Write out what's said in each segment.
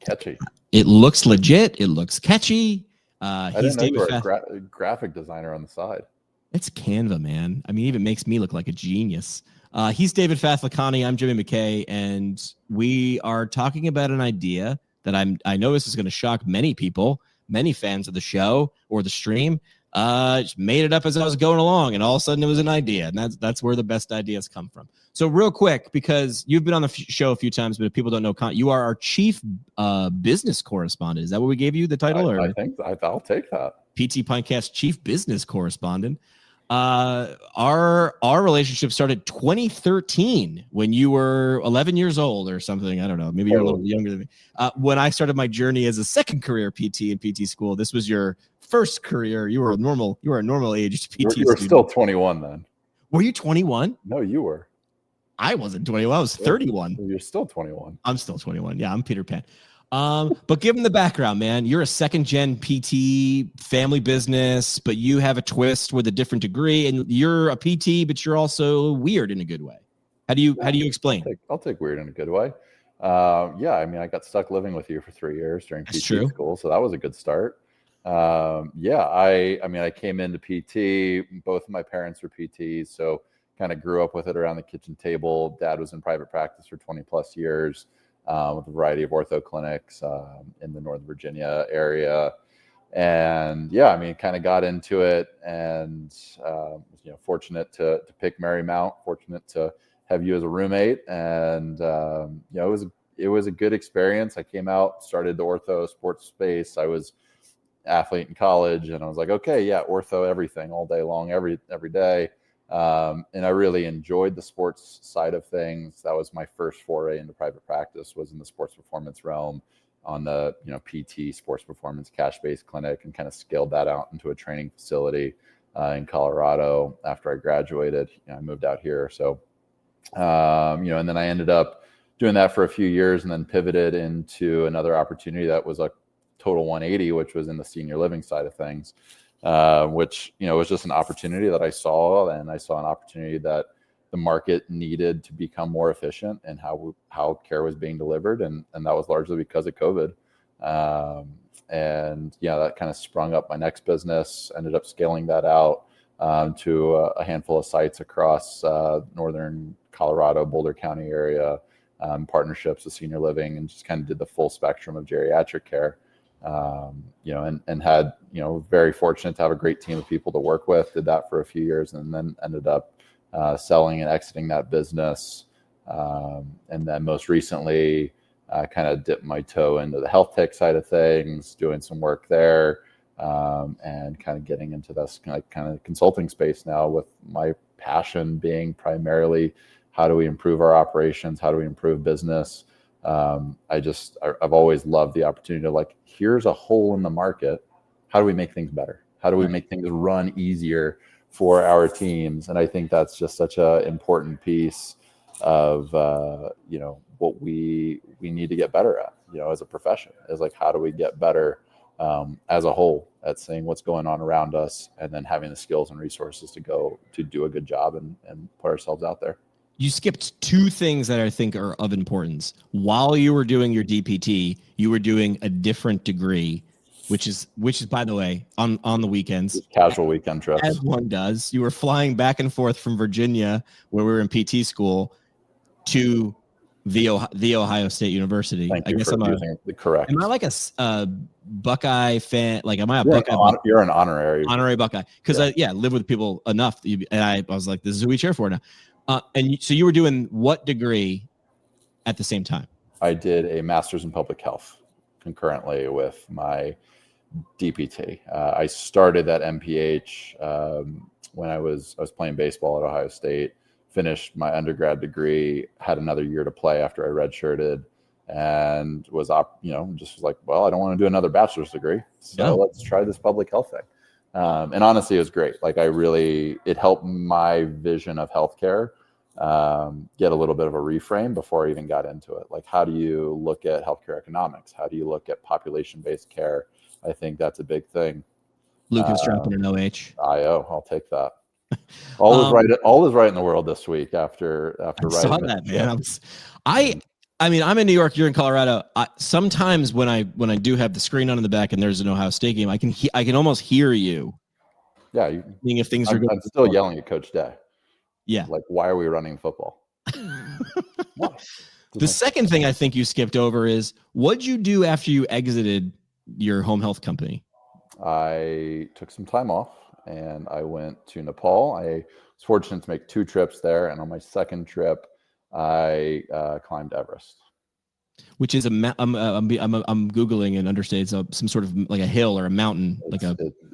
Catchy. It looks legit. It looks catchy. He's David graphic designer on the side. It's Canva, man. I mean, even makes me look like a genius. He's David Fathalikhani. I'm Jimmy McKay, and we are talking about an idea that I know this is going to shock many people, many fans of the show or the stream. Just made it up as I was going along, and all of a sudden it was an idea, and that's where the best ideas come from. So real quick, because you've been on the show a few times, but if people don't know, you are our chief business correspondent. Is that what we gave you the title? I think I'll take that. PT Podcast chief business correspondent. Our relationship started 2013 when you were 11 years old or something. I don't know. Maybe you're a little younger than me. When I started my journey as a second career PT in PT school, this was your first career. You were a normal aged PT. You were still 21 then. Were you 21? No, you were. I wasn't 21. I was 31. You're still 21. I'm still 21. Yeah, I'm Peter Pan. But given the background, man, you're a second gen PT family business, but you have a twist with a different degree, and you're a PT, but you're also weird in a good way. How do you explain? I'll take weird in a good way. Yeah, I mean, I got stuck living with you for 3 years during PT school, so that was a good start. Yeah, I came into PT. Both of my parents were PTs, so kind of grew up with it around the kitchen table. Dad was in private practice for 20 plus years. With a variety of ortho clinics in the Northern Virginia area. And yeah, I mean, kind of got into it and, fortunate to pick Marymount, fortunate to have you as a roommate. And, it was a good experience. I came out, started the ortho sports space. I was athlete in college and I was like, okay, yeah, ortho, everything all day long, every day. And I really enjoyed the sports side of things. That was my first foray into private practice, was in the sports performance realm on the, PT sports performance cash-based clinic, and kind of scaled that out into a training facility in Colorado after I graduated. I moved out here. So, and then I ended up doing that for a few years and then pivoted into another opportunity that was a total 180, which was in the senior living side of things. Which, was just an opportunity that I saw, and I saw an opportunity that the market needed to become more efficient in how care was being delivered. And that was largely because of COVID. That kind of sprung up my next business, ended up scaling that out to a handful of sites across northern Colorado, Boulder County area, partnerships with senior living, and just kind of did the full spectrum of geriatric care. And had, very fortunate to have a great team of people to work with, did that for a few years, and then ended up selling and exiting that business. And then most recently, kind of dipped my toe into the health tech side of things, doing some work there, and kind of getting into this kind of consulting space now, with my passion being primarily how do we improve our operations? How do we improve business? I've always loved the opportunity to here's a hole in the market. How do we make things better? How do we make things run easier for our teams? And I think that's just such an important piece of, what we need to get better at, as a profession, is how do we get better as a whole at seeing what's going on around us, and then having the skills and resources to go to do a good job and put ourselves out there. You skipped two things that I think are of importance. While you were doing your DPT, you were doing a different degree, which is by the way, on the weekends. Casual weekend trips. As one does. You were flying back and forth from Virginia, where we were in PT school, to the Ohio State University. Thank you for using the correct. Am I like a Buckeye fan? Am I a Buckeye? You're an honorary Buckeye. Because I live with people enough, and I was like, this is who we cheer for now. So you were doing what degree at the same time? I did a master's in public health concurrently with my DPT. I started at MPH when I was playing baseball at Ohio State, finished my undergrad degree, had another year to play after I redshirted, and was like, well, I don't want to do another bachelor's degree, so let's try this public health thing. And honestly, it was great. It helped my vision of healthcare get a little bit of a reframe before I even got into it. How do you look at healthcare economics? How do you look at population-based care? I think that's a big thing. Lucas dropping an OH. I'll take that. All is right in the world this week after I saw that, man. I mean, I'm in New York. You're in Colorado. Sometimes when I do have the screen on in the back and there's an Ohio State game, I can almost hear you. Yeah, seeing if things are going. I'm still yelling at Coach Day. Yeah, like, why are we running football? The second thing I think you skipped over is, what'd you do after you exited your home health company? I took some time off and I went to Nepal. I was fortunate to make 2 trips there, and on my second trip, I climbed Everest, which is I'm googling and understand it's some sort of like a hill or a mountain,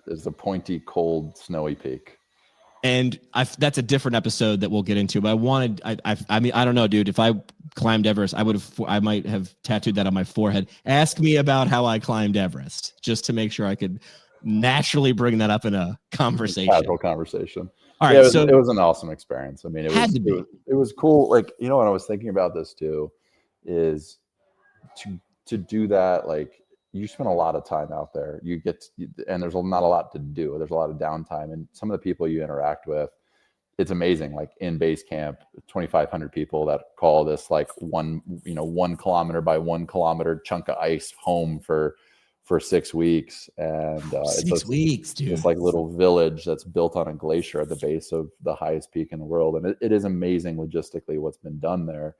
it's a pointy, cold, snowy peak. And that's a different episode that we'll get into. But I mean, I don't know, dude. If I climbed Everest, I might have tattooed that on my forehead. Ask me about how I climbed Everest, just to make sure I could naturally bring that up in a conversation. Casual conversation. All right, so it was an awesome experience. I mean, it was cool. Like, you know, what I was thinking about this too, is to do that. Like, you spend a lot of time out there. And there's not a lot to do. There's a lot of downtime, and some of the people you interact with, it's amazing. Like in base camp, 2,500 people that call this like 1 kilometer by 1 kilometer chunk of ice home for 6 weeks. And 6 weeks, dude. It's like little village that's built on a glacier at the base of the highest peak in the world. And it is amazing logistically what's been done there.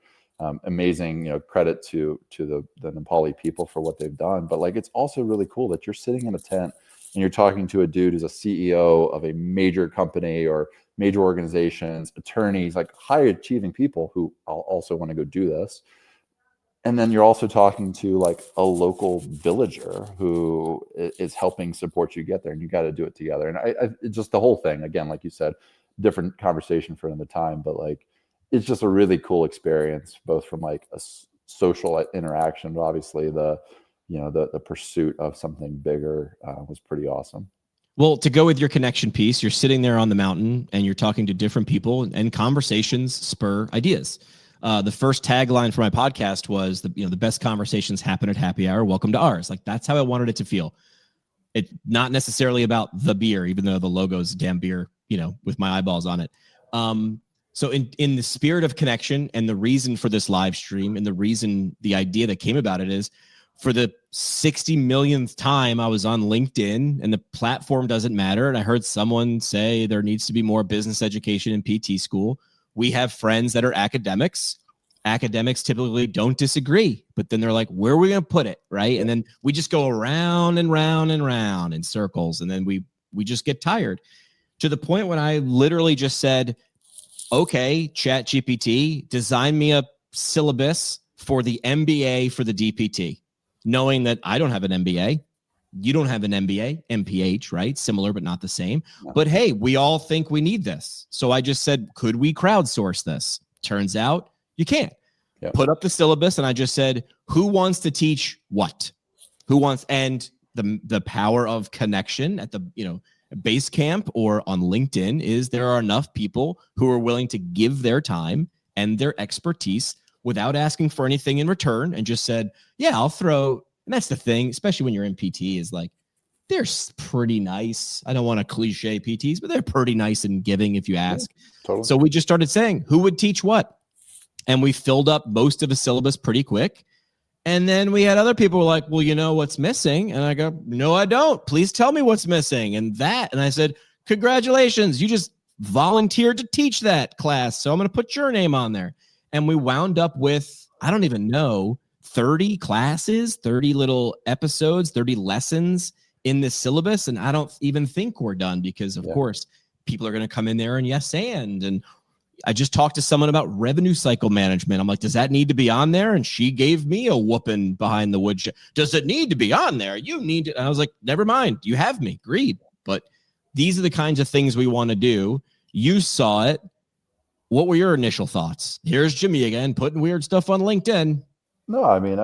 Amazing, credit to the Nepali people for what they've done. But like, it's also really cool that you're sitting in a tent and you're talking to a dude who's a CEO of a major company or major organizations, attorneys, like high achieving people who also want to go do this. And then you're also talking to like a local villager who is helping support you get there, and you got to do it together. And I just the whole thing, again, like you said, different conversation for another time, but like, it's just a really cool experience, both from like a social interaction, but obviously the pursuit of something bigger was pretty awesome. Well, to go with your connection piece, you're sitting there on the mountain and you're talking to different people, and conversations spur ideas. The first tagline for my podcast was the best conversations happen at happy hour. Welcome to ours. Like, that's how I wanted it to feel. It's not necessarily about the beer, even though the logo's damn beer, with my eyeballs on it. So in the spirit of connection, and the reason for this live stream, and the idea that came about it is, for the 60 millionth time, I was on LinkedIn, and the platform doesn't matter. And I heard someone say there needs to be more business education in PT school. We have friends that are academics. Academics typically don't disagree, but then they're like, where are we going to put it? Right. And then we just go around and round and round in circles. And then we just get tired, to the point when I literally just said, okay, ChatGPT, design me a syllabus for the MBA for the DPT, knowing that I don't have an MBA. You don't have an MBA, MPH, right? Similar, but not the same. No. But hey, we all think we need this. So I just said, could we crowdsource this? Turns out you can't. Yep. Put up the syllabus, and I just said, who wants to teach what? And the power of connection at the, base camp or on LinkedIn is there are enough people who are willing to give their time and their expertise without asking for anything in return, and just said, yeah, I'll throw. And that's the thing, especially when you're in PT, is like, they're pretty nice. I don't want to cliche PTs, but they're pretty nice and giving if you ask. Yeah, totally. So we just started saying, who would teach what? And we filled up most of the syllabus pretty quick. And then we had other people who were like, well, you know what's missing? And I go, no, I don't. Please tell me what's missing. And I said, congratulations. You just volunteered to teach that class. So I'm going to put your name on there. And we wound up with, I don't even know, 30 classes, 30 little episodes, 30 lessons in this syllabus. And I don't even think we're done, because of course people are going to come in there and and I just talked to someone about revenue cycle management. I'm like, does that need to be on there? And she gave me a whooping behind the woodshed. Does it need to be on there? You need to. And I was like, never mind. You have me. Agreed. But these are the kinds of things we want to do. You saw it. What were your initial thoughts? Here's Jimmy again, putting weird stuff on LinkedIn. No, I mean,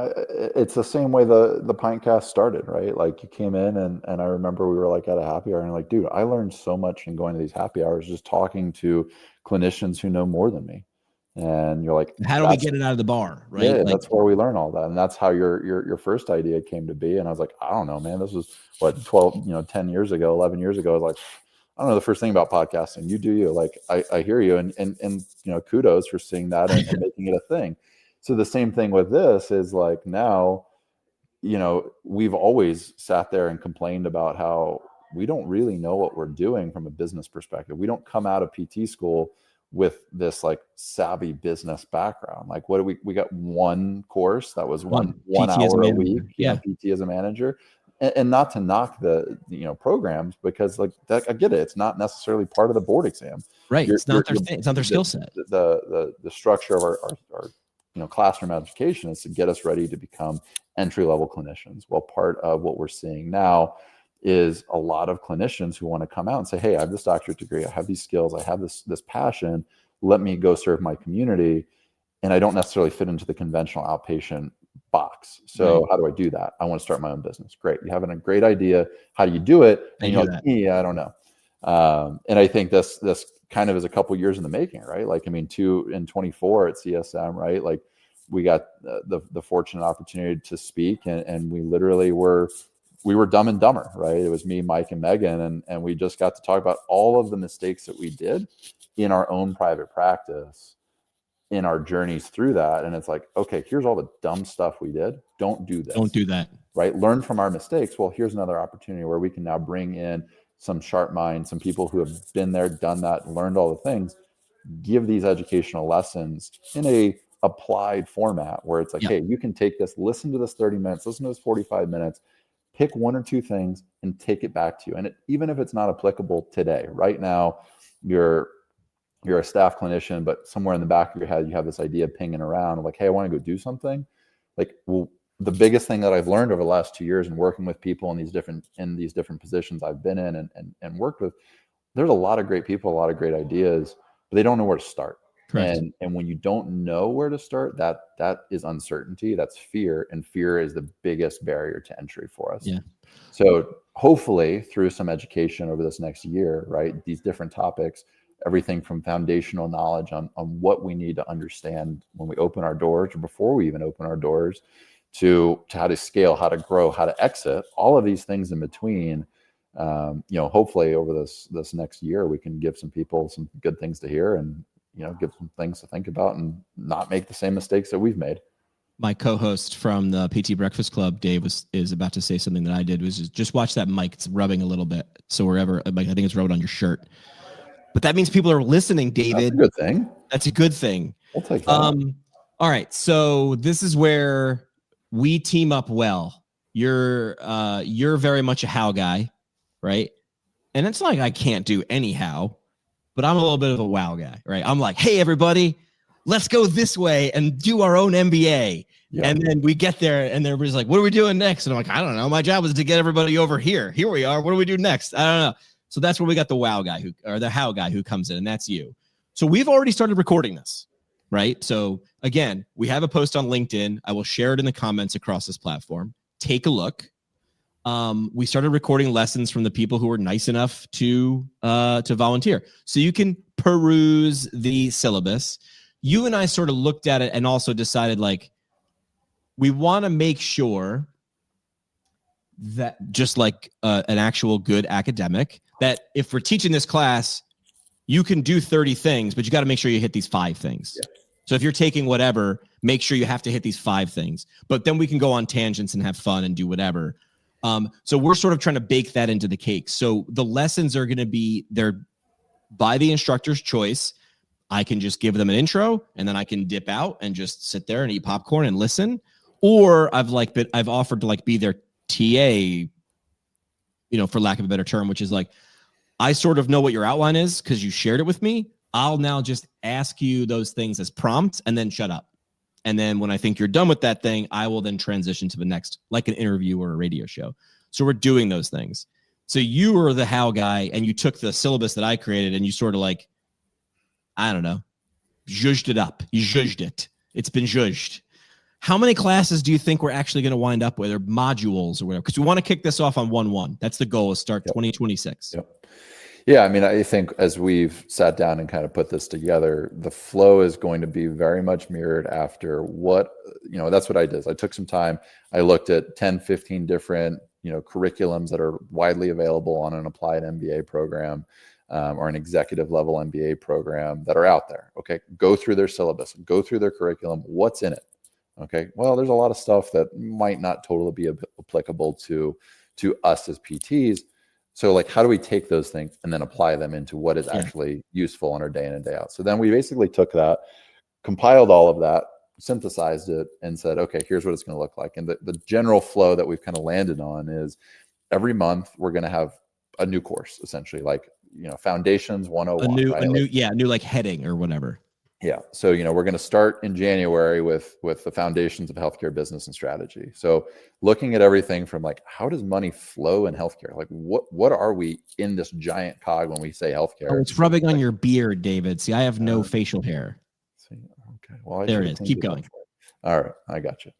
it's the same way the Pintcast started, right? Like, you came in and I remember we were like at a happy hour, and like, dude, I learned so much in going to these happy hours, just talking to clinicians who know more than me. And you're like, how do we get it out of the bar? Right. Yeah, that's where we learn all that. And that's how your first idea came to be. And I was like, I don't know, man, this was what, 10 years ago, 11 years ago. I was like, I don't know the first thing about podcasting. You do you. Like, I hear you. And kudos for seeing that and making it a thing. So the same thing with this is like now, we've always sat there and complained about how we don't really know what we're doing from a business perspective. We don't come out of PT school with this like savvy business background. Like, what do we got one course that was one hour a week, PT as a manager. And not to knock the programs, because like that, I get it. It's not necessarily part of the board exam. Right. It's not their thing. It's not their skill set. The structure of our classroom education is to get us ready to become entry-level clinicians. Well, part of what we're seeing now is a lot of clinicians who want to come out and say, hey, I have this doctorate degree, I have these skills, I have this passion, let me go serve my community. And I don't necessarily fit into the conventional outpatient box. So how do I do that? I want to start my own business. Great. You have a great idea. How do you do it? And you're like, I don't know. And I think this kind of is a couple years in the making, right? Like, I mean, 2024 at CSM, right? Like, we got the fortunate opportunity to speak, and we literally were Dumb and Dumber, right? It was me, Mike, and Megan, and we just got to talk about all of the mistakes that we did in our own private practice, in our journeys through that. And it's like, okay, here's all the dumb stuff we did. Don't do this. Don't do that. Right? Learn from our mistakes. Well, here's another opportunity where we can now bring in some sharp minds, some people who have been there, done that, learned all the things, give these educational lessons in a applied format where it's like, hey, you can take this, listen to this 30 minutes, listen to this 45 minutes, pick one or two things and take it back to you. And even if it's not applicable today, right now, you're a staff clinician, but somewhere in the back of your head, you have this idea pinging around of like, hey, I want to go do something. Like, well, the biggest thing that I've learned over the last 2 years and working with people in these different positions I've been in and worked with, there's a lot of great people, a lot of great ideas, but they don't know where to start. Correct. And when you don't know where to start, that is uncertainty, that's fear, and fear is the biggest barrier to entry for us. Yeah. So hopefully through some education over this next year, right, these different topics, everything from foundational knowledge on what we need to understand when we open our doors or before we even open our doors, to how to scale, how to grow, how to exit, all of these things in between. Hopefully over this next year, we can give some people some good things to hear and give some things to think about and not make the same mistakes that we've made. My co-host from the PT Breakfast Club, Dave, is about to say something that I did, was just watch that mic. It's rubbing a little bit. So wherever, I think it's rubbing on your shirt. But that means people are listening, David. That's a good thing. That's a good thing. We'll take that. All right. So this is where we team up well. You're very much a how guy, right? And it's not like I can't do any how, but I'm a little bit of a wow guy, right? I'm like, hey, everybody, let's go this way and do our own MBA. Yeah. And then we get there and everybody's like, what are we doing next? And I'm like, I don't know. My job was to get everybody over here. Here we are. What do we do next? I don't know. So that's where we got the wow guy the how guy who comes in, and that's you. So we've already started recording this, right? So again, we have a post on LinkedIn. I will share it in the comments across this platform. Take a look. We started recording lessons from the people who were nice enough to volunteer. So you can peruse the syllabus. You and I sort of looked at it and also decided, like, we want to make sure that, just like an actual good academic, that if we're teaching this class, you can do 30 things, but you got to make sure you hit these 5 things. Yeah. So if you're taking whatever, make sure you have to hit these 5 things. But then we can go on tangents and have fun and do whatever. So we're sort of trying to bake that into the cake. So the lessons are going to be, they're by the instructor's choice. I can just give them an intro and then I can dip out and just sit there and eat popcorn and listen. Or I've offered to like be their TA, for lack of a better term, which is like, I sort of know what your outline is because you shared it with me. I'll now just ask you those things as prompts and then shut up. And then when I think you're done with that thing, I will then transition to the next, like an interview or a radio show. So we're doing those things. So you were the how guy and you took the syllabus that I created and you sort of like, I don't know, zhuzhed it up. You zhuzhed it. It's been zhuzhed. How many classes do you think we're actually going to wind up with, or modules or whatever? Because we want to kick this off on 1/1. That's the goal, is start 2026. Yep. Yeah, I mean, I think as we've sat down and kind of put this together, the flow is going to be very much mirrored after what, that's what I did. I took some time. I looked at 10, 15 different, curriculums that are widely available on an applied MBA program. or an executive level MBA program that are out there. Okay, go through their syllabus, go through their curriculum. What's in it? Okay, well, there's a lot of stuff that might not totally be applicable to us as PTs. So like, how do we take those things and then apply them into what is actually useful in our day in and day out? So then we basically took that, compiled all of that, synthesized it, and said, okay, here's what it's going to look like. And the general flow that we've kind of landed on is every month we're going to have a new course, essentially, like, Foundations 101, right? New like heading or whatever. Yeah. So, we're going to start in January with the foundations of healthcare business and strategy. So looking at everything from like, how does money flow in healthcare? Like what are we in this giant cog when we say healthcare? Oh, it's rubbing on your beard, David. See, I have no facial hair. Okay. Well, there it is. Keep going. All right. I got you.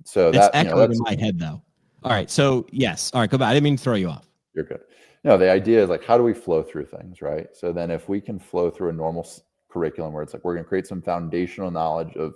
So it's echoing in my head though. All right. So yes. All right. Go back. I didn't mean to throw you off. You're good. No, the idea is like, how do we flow through things, right? So then if we can flow through a normal curriculum where it's like, we're going to create some foundational knowledge of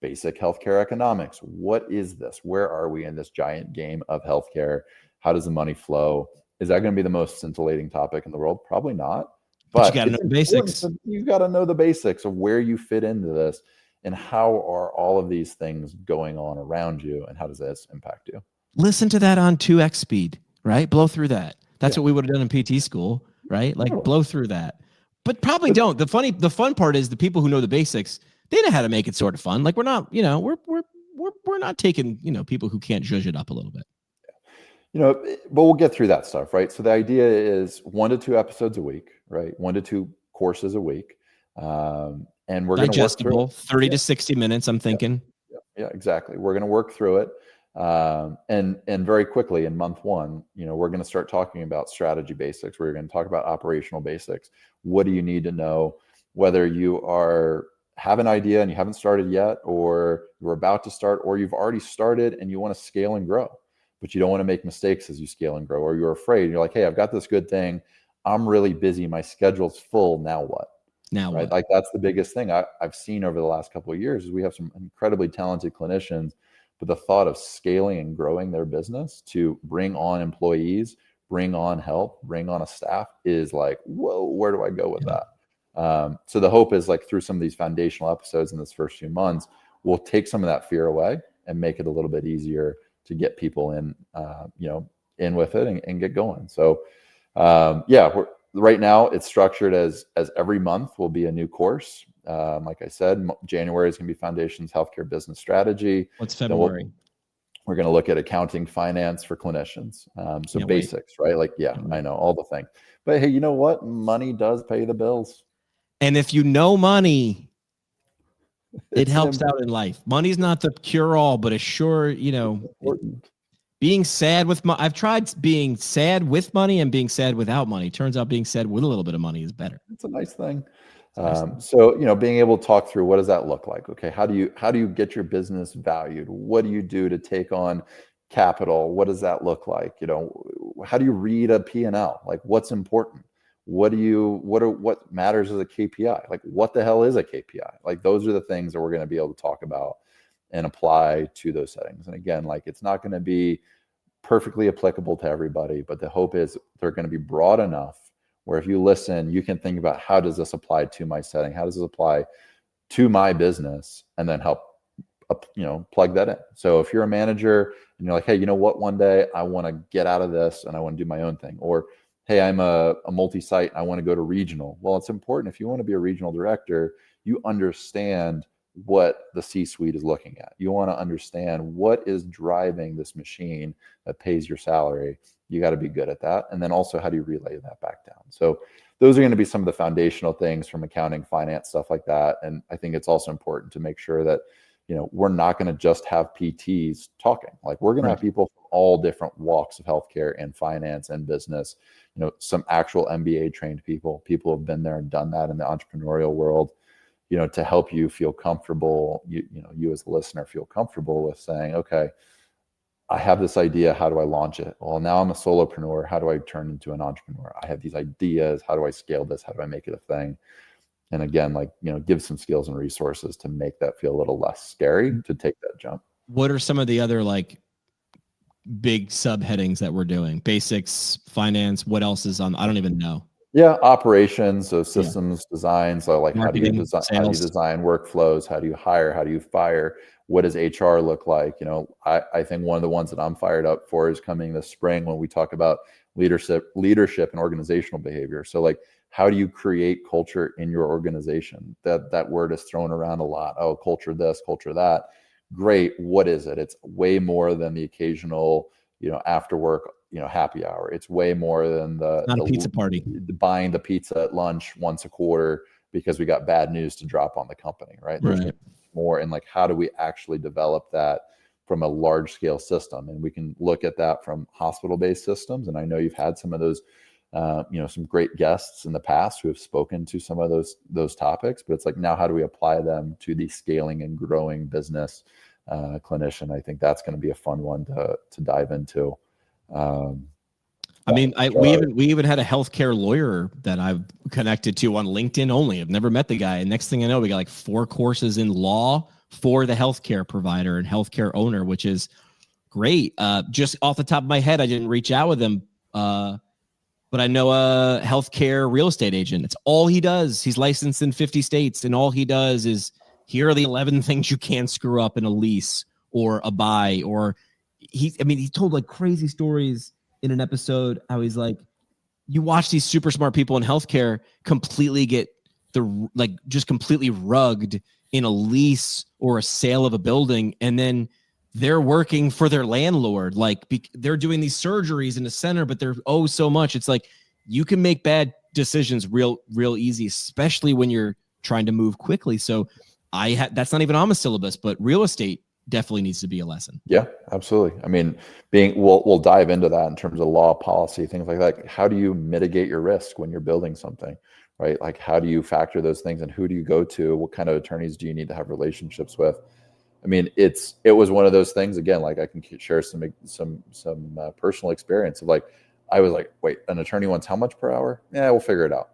basic healthcare economics. What is this? Where are we in this giant game of healthcare? How does the money flow? Is that going to be the most scintillating topic in the world? Probably not. But you got to know the basics. You've got to know the basics of where you fit into this and how are all of these things going on around you and how does this impact you? Listen to that on 2x speed, right? Blow through that. That's what we would have done in PT school, right? Like blow through that. But probably don't. The fun part is the people who know the basics, they know how to make it sort of fun. Like we're not, we're not taking, people who can't zhuzh it up a little bit. But we'll get through that stuff, right? So the idea is 1 to 2 episodes a week, right? 1 to 2 courses a week. And we're going to work through it. 30 to 60 minutes, I'm thinking. Yeah, exactly. We're going to work through it. And very quickly in month 1, we're going to start talking about strategy basics. We're going to talk about operational basics. What do you need to know? Whether you have an idea and you haven't started yet, or you're about to start, or you've already started and you want to scale and grow, but you don't want to make mistakes as you scale and grow, or you're afraid. You're like, hey, I've got this good thing. I'm really busy. My schedule's full. Now what? Right? Like that's the biggest thing I've seen over the last couple of years is we have some incredibly talented clinicians, but the thought of scaling and growing their business to bring on employees, bring on help, bring on a staff is like, whoa, where do I go with that? So the hope is like through some of these foundational episodes in this first few months, we'll take some of that fear away and make it a little bit easier to get people in, in with it and get going. So right now it's structured as every month will be a new course. Like I said, January is going to be Foundations Healthcare Business Strategy. What's February? We're going to look at accounting, finance for clinicians. So basics, right? Like, I know all the things. But hey, you know what? Money does pay the bills. And if you know money, it helps out in life. Money's not the cure-all, but it's sure, being sad with money. I've tried being sad with money and being sad without money. Turns out being sad with a little bit of money is better. It's a nice thing. So, being able to talk through what does that look like? Okay. How do you get your business valued? What do you do to take on capital? What does that look like? How do you read a P&L? Like what's important? What matters as a KPI? Like what the hell is a KPI? Like those are the things that we're going to be able to talk about and apply to those settings. And again, like it's not going to be perfectly applicable to everybody, but the hope is they're going to be broad enough where if you listen, you can think about how does this apply to my setting? How does this apply to my business? And then help, plug that in. So if you're a manager and you're like, hey, you know what? One day I want to get out of this and I want to do my own thing. Or, hey, I'm a multi-site. I want to go to regional. Well, it's important if you want to be a regional director, you understand what the C-suite is looking at. You want to understand what is driving this machine that pays your salary. You got to be good at that. And then also, how do you relay that back down? So those are going to be some of the foundational things from accounting, finance, stuff like that. And I think it's also important to make sure that, we're not going to just have PTs talking. Like we're going to have people from all different walks of healthcare and finance and business, some actual MBA trained people who have been there and done that in the entrepreneurial world, to help you feel comfortable, you as a listener feel comfortable with saying, okay, I have this idea. How do I launch it? Well, now I'm a solopreneur. How do I turn into an entrepreneur? I have these ideas. How do I scale this? How do I make it a thing? And again, give some skills and resources to make that feel a little less scary to take that jump. What are some of the other big subheadings that we're doing? Basics, finance, what else is on? I don't even know. Yeah, operations, so systems design. So like Marketing, how do you sales. design workflows? How do you hire? How do you fire? What does HR look like? You know, I think one of the ones that I'm fired up for is coming this spring when we talk about leadership and organizational behavior. So like, how do you create culture in your organization? That word is thrown around a lot. Oh, culture this, culture that. Great. What is it? It's way more than the occasional, after work, happy hour. It's way more than Not a pizza party. buying the pizza at lunch once a quarter because we got bad news to drop on the company, right? There's more in like, how do we actually develop that from a large scale system? And we can look at that from hospital-based systems. And I know you've had some of those, some great guests in the past who have spoken to some of those topics, but it's like, now how do we apply them to the scaling and growing business clinician? I think that's going to be a fun one to dive into. We even had a healthcare lawyer that I've connected to on LinkedIn only. I've never met the guy. And next thing I know, we got like 4 courses in law for the healthcare provider and healthcare owner, which is great. Just off the top of my head, I didn't reach out with him. But I know a healthcare real estate agent. It's all he does. He's licensed in 50 states. And all he does is, here are the 11 things you can't screw up in a lease or a buy. Or he told like crazy stories in an episode how he's like, you watch these super smart people in healthcare completely get just completely rugged in a lease or a sale of a building. And then they're working for their landlord. Like they're doing these surgeries in the center, but they're so much. It's like, you can make bad decisions real easy, especially when you're trying to move quickly. So that's not even on the syllabus, but real estate definitely needs to be a lesson. Yeah, absolutely. I mean, we'll dive into that in terms of law, policy, things like that. How do you mitigate your risk when you're building something, right? Like, how do you factor those things, and who do you go to? What kind of attorneys do you need to have relationships with? I mean, it was one of those things, again, like I can share some personal experience of like, I was like, wait, an attorney wants how much per hour? Yeah, we'll figure it out.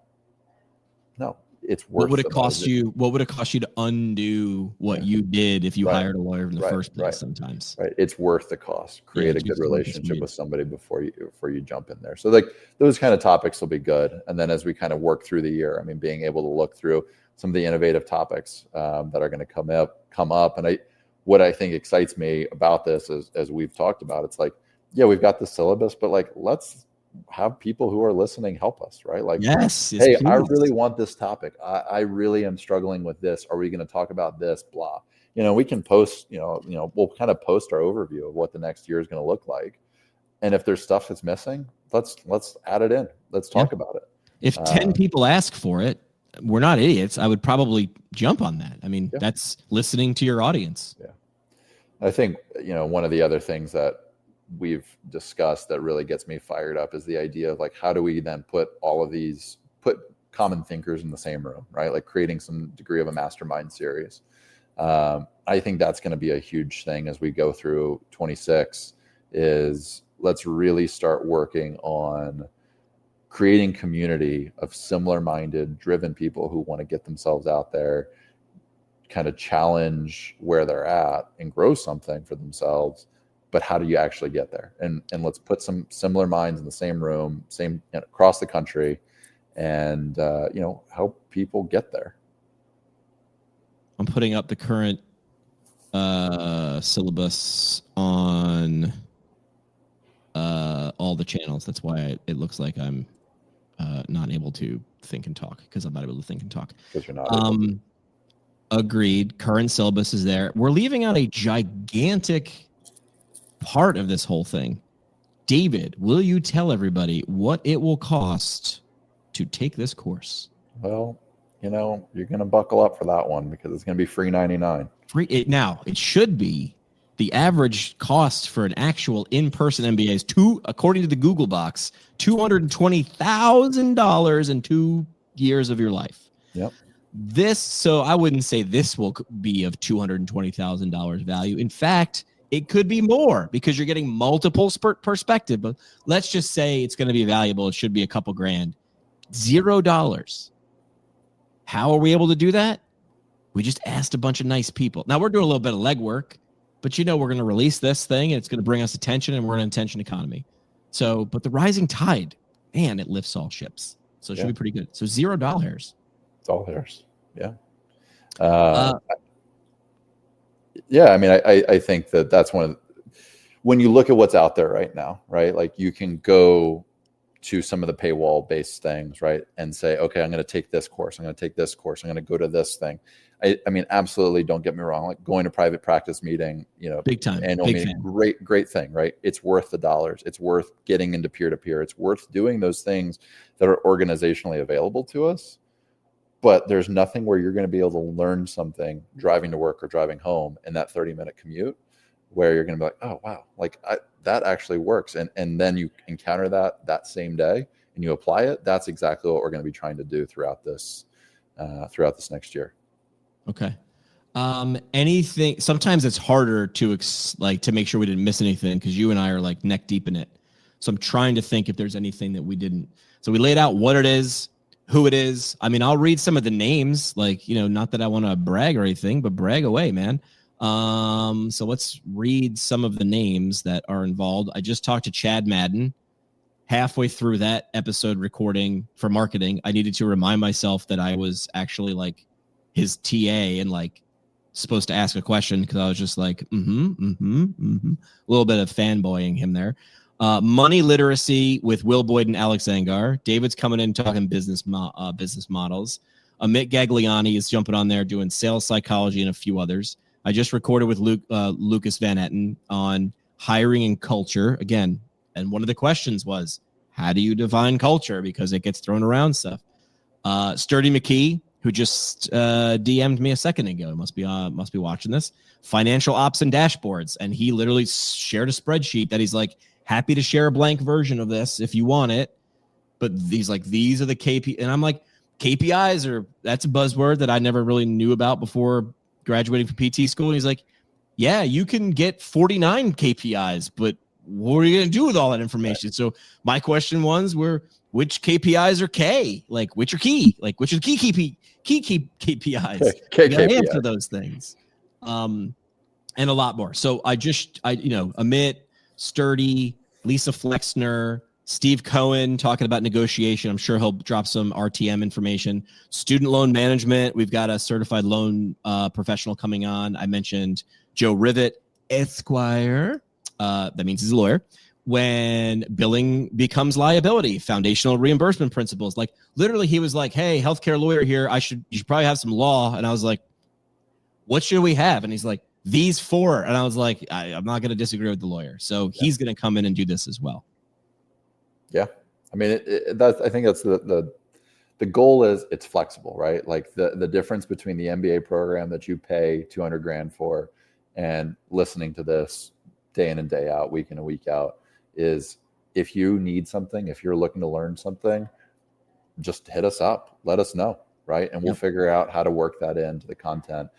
No. It's worth. What would it cost you? What would it cost you to undo what you did if you hired a lawyer in the first place? Sometimes, it's worth the cost. Create a good relationship with somebody before you jump in there. So like those kind of topics will be good. And then as we kind of work through the year, I mean, being able to look through some of the innovative topics that are going to come up, and what I think excites me about this is, as we've talked about, it's like, yeah, we've got the syllabus, but like, let's have people who are listening help us, right? Like, yes, hey, please. I really want this topic. I really am struggling with this. Are we going to talk about this? Blah. We can post, we'll kind of post our overview of what the next year is going to look like. And if there's stuff that's missing, let's add it in. Let's talk about it. If 10 people ask for it, we're not idiots. I would probably jump on that. I mean, that's listening to your audience. Yeah. I think, one of the other things that we've discussed that really gets me fired up is the idea of like, how do we then put common thinkers in the same room, right? Like creating some degree of a mastermind series. I think that's going to be a huge thing as we go through 26 is let's really start working on creating community of similar minded, driven people who want to get themselves out there, kind of challenge where they're at and grow something for themselves. But how do you actually get there? And let's put some similar minds in the same room, across the country, and help people get there. I'm putting up the current syllabus on all the channels. That's why it looks like I'm not able to think and talk, because I'm not able to think and talk. Because you're not. Agreed. Current syllabus is there. We're leaving out a gigantic part of this whole thing. David, will you tell everybody what it will cost to take this course? Well, you're going to buckle up for that one because it's going to be free 99. Now, it should be the average cost for an actual in-person MBA is according to the Google box, $220,000 in 2 years of your life. Yep. So I wouldn't say this will be of $220,000 value. In fact, it could be more because you're getting multiple perspective, but let's just say it's going to be valuable. It should be a couple grand. $0. How are we able to do that? We just asked a bunch of nice people. Now we're doing a little bit of legwork, but we're going to release this thing and it's going to bring us attention, and we're in an attention economy. So, but the rising tide, man, it lifts all ships. So it should be pretty good. So $0. It's all theirs. Yeah. Yeah. I mean, I think that's one of when you look at what's out there right now, right? Like you can go to some of the paywall based things, right? And say, okay, I'm going to take this course. I'm going to take this course. I'm going to go to this thing. I mean, absolutely. Don't get me wrong. Like going to private practice meeting, big time, annual big meeting, fan. great thing, right? It's worth the dollars. It's worth getting into peer-to-peer. It's worth doing those things that are organizationally available to us. But there's nothing where you're going to be able to learn something driving to work or driving home in that 30-minute commute where you're going to be like, oh, wow, like that actually works. And then you encounter that same day and you apply it. That's exactly what we're going to be trying to do throughout this next year. Okay. Anything, sometimes it's harder to to make sure we didn't miss anything because you and I are like neck deep in it. So I'm trying to think if there's anything that we didn't. So we laid out what it is, who it is. I mean, I'll read some of the names, like, not that I want to brag or anything, but brag away, man. So let's read some of the names that are involved. I just talked to Chad Madden. Halfway through that episode recording for marketing, I needed to remind myself that I was actually like his TA and like supposed to ask a question because I was just like, a little bit of fanboying him there. Money literacy with Will Boyd and Alex Zangar. David's coming in talking business models. Amit Gagliani is jumping on there doing sales psychology and a few others. I just recorded with Lucas Van Etten on hiring and culture again. And one of the questions was, how do you define culture? Because it gets thrown around stuff. Sturdy McKay, who just DM'd me a second ago, must be watching this. Financial ops and dashboards, and he literally shared a spreadsheet that he's like, happy to share a blank version of this if you want it. But these are the KPIs, and I'm like, KPIs that's a buzzword that I never really knew about before graduating from PT school. And he's like, yeah, you can get 49 KPIs, but what are you going to do with all that information? Right. So my question were, which KPIs are K? Like, which are key? Like, which are key KPIs? Answer those things. And a lot more. So Amit, Sturdy, Lisa Flexner, Steve Cohen talking about negotiation. I'm sure he'll drop some RTM information. Student loan management. We've got a certified loan professional coming on. I mentioned Joe Rivet, Esquire. That means he's a lawyer. When billing becomes liability, foundational reimbursement principles. Like literally he was like, hey, healthcare lawyer here. You should probably have some law. And I was like, what should we have? And he's like, these 4. And I was like, I'm not going to disagree with the lawyer. So he's going to come in and do this as well. Yeah. I mean, I think that's the goal is it's flexible, right? Like the difference between the MBA program that you pay $200,000 for and listening to this day in and day out, week in and week out, is if you need something, if you're looking to learn something, just hit us up, let us know, right? And we'll figure out how to work that into the content.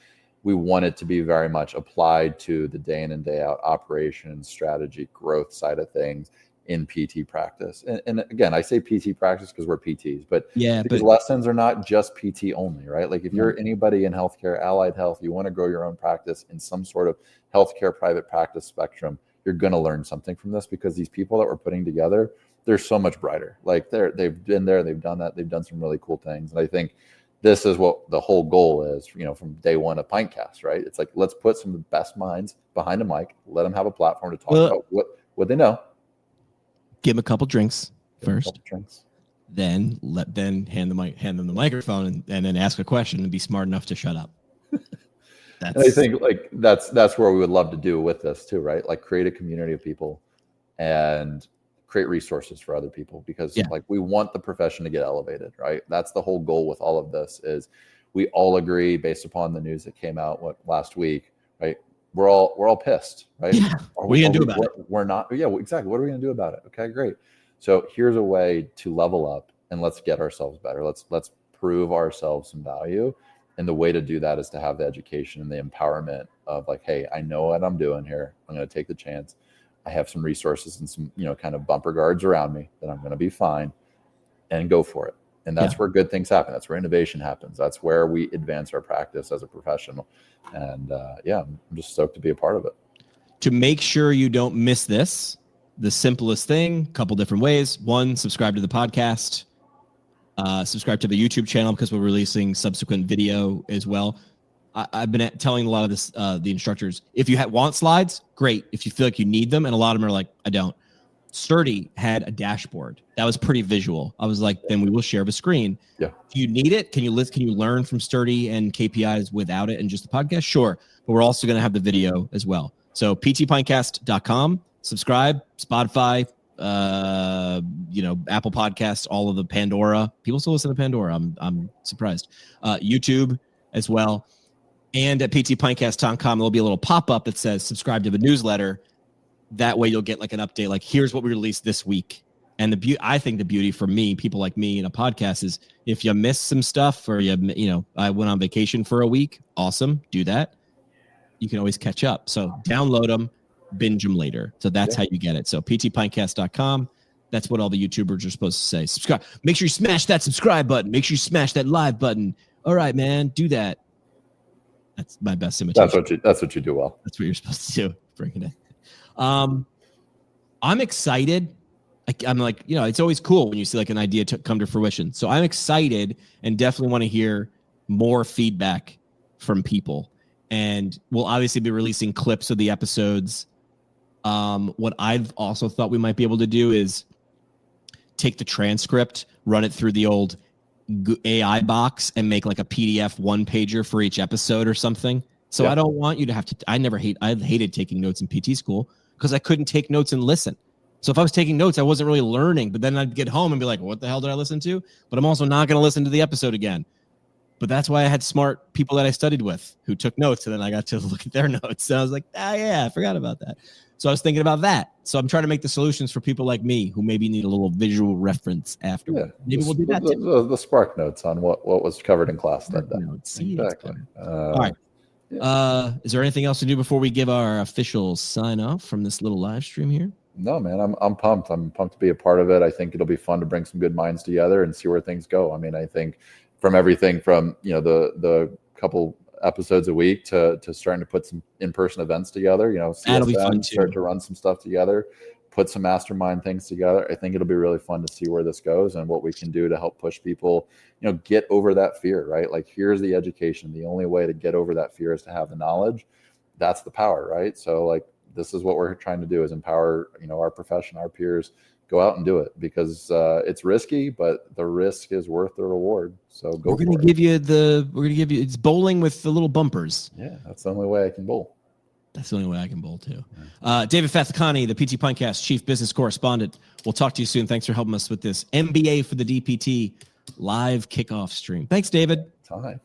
We want it to be very much applied to the day in and day out operations, strategy, growth side of things in PT practice. And again, I say PT practice because we're PTs, but these lessons are not just PT only, right? Like if you're anybody in healthcare, allied health, you want to grow your own practice in some sort of healthcare private practice spectrum, you're going to learn something from this because these people that we're putting together, they're so much brighter. Like they've been there, they've done that, they've done some really cool things. And I think this is what the whole goal is, from day one of Pintcast, right? It's like, let's put some of the best minds behind a mic, let them have a platform to talk about what they know. Give them a couple drinks first. Then hand them the microphone and then ask a question and be smart enough to shut up. And I think like that's where we would love to do with this too, right? Like create a community of people and create resources for other people because like we want the profession to get elevated, right? That's the whole goal with all of this is we all agree based upon the news that came out last week, right? We're all pissed, right? Yeah. What are you gonna do about it? We're not. Yeah, exactly. What are we gonna do about it? Okay, great. So here's a way to level up and let's get ourselves better. Let's prove ourselves some value. And the way to do that is to have the education and the empowerment of like, hey, I know what I'm doing here. I'm going to take the chance. I have some resources and some, kind of bumper guards around me that I'm going to be fine and go for it. And that's where good things happen. That's where innovation happens. That's where we advance our practice as a professional. And I'm just stoked to be a part of it. To make sure you don't miss this, the simplest thing, couple different ways. 1, subscribe to the podcast. Subscribe to the YouTube channel because we're releasing subsequent video as well. I've been telling a lot of this, the instructors, if you want slides, great. If you feel like you need them, and a lot of them are like, I don't. Sturdy had a dashboard that was pretty visual. I was like, then we will share the screen. Yeah. Do you need it? Can you learn from Sturdy and KPIs without it and just the podcast? Sure. But we're also going to have the video as well. So ptpintcast.com, subscribe, Spotify, Apple Podcasts, all of the Pandora. People still listen to Pandora. I'm surprised. YouTube as well. And at ptpintcast.com, there'll be a little pop-up that says subscribe to the newsletter. That way you'll get like an update, like here's what we released this week. And I think the beauty for me, people like me in a podcast, is if you miss some stuff or I went on vacation for a week, awesome, do that. You can always catch up. So download them, binge them later. So that's how you get it. So ptpintcast.com. That's what all the YouTubers are supposed to say. Subscribe. Make sure you smash that subscribe button. Make sure you smash that live button. All right, man, do that. That's my best imitation. That's what you do well. That's what you're supposed to do. Bring it in. I'm excited. I'm like, it's always cool when you see like an idea come to fruition. So I'm excited and definitely want to hear more feedback from people. And we'll obviously be releasing clips of the episodes. What I've also thought we might be able to do is take the transcript, run it through the old AI box, and make like a PDF one-pager for each episode or something. So I don't want you to have to. I hated taking notes in PT school because I couldn't take notes and listen. So if I was taking notes, I wasn't really learning. But then I'd get home and be like, what the hell did I listen to? But I'm also not going to listen to the episode again. But that's why I had smart people that I studied with who took notes. And then I got to look at their notes. So I was like, I forgot about that. So I was thinking about that. So I'm trying to make the solutions for people like me who maybe need a little visual reference afterward. Yeah, maybe we'll do that too. The spark notes on what was covered in class that day. Exactly. All right. Is there anything else to do before we give our official sign off from this little live stream here? No, man, I'm pumped. I'm pumped to be a part of it. I think it'll be fun to bring some good minds together and see where things go. I mean, I think from everything from, the couple episodes a week to starting to put some in-person events together, that'll be fun too. Start to run some stuff together, put some mastermind things together. I think it'll be really fun to see where this goes and what we can do to help push people, get over that fear, right? Like, here's the education. The only way to get over that fear is to have the knowledge. That's the power, right? So like, this is what we're trying to do, is empower, our profession, our peers, go out and do it, because it's risky, but the risk is worth the reward. So go. We're going to give you it's bowling with the little bumpers. Yeah. That's the only way I can bowl. That's the only way I can bowl too. David Fathalikhani, the PT Pintcast Chief Business Correspondent. We'll talk to you soon. Thanks for helping us with this MBA for the DPT live kickoff stream. Thanks, David. Time.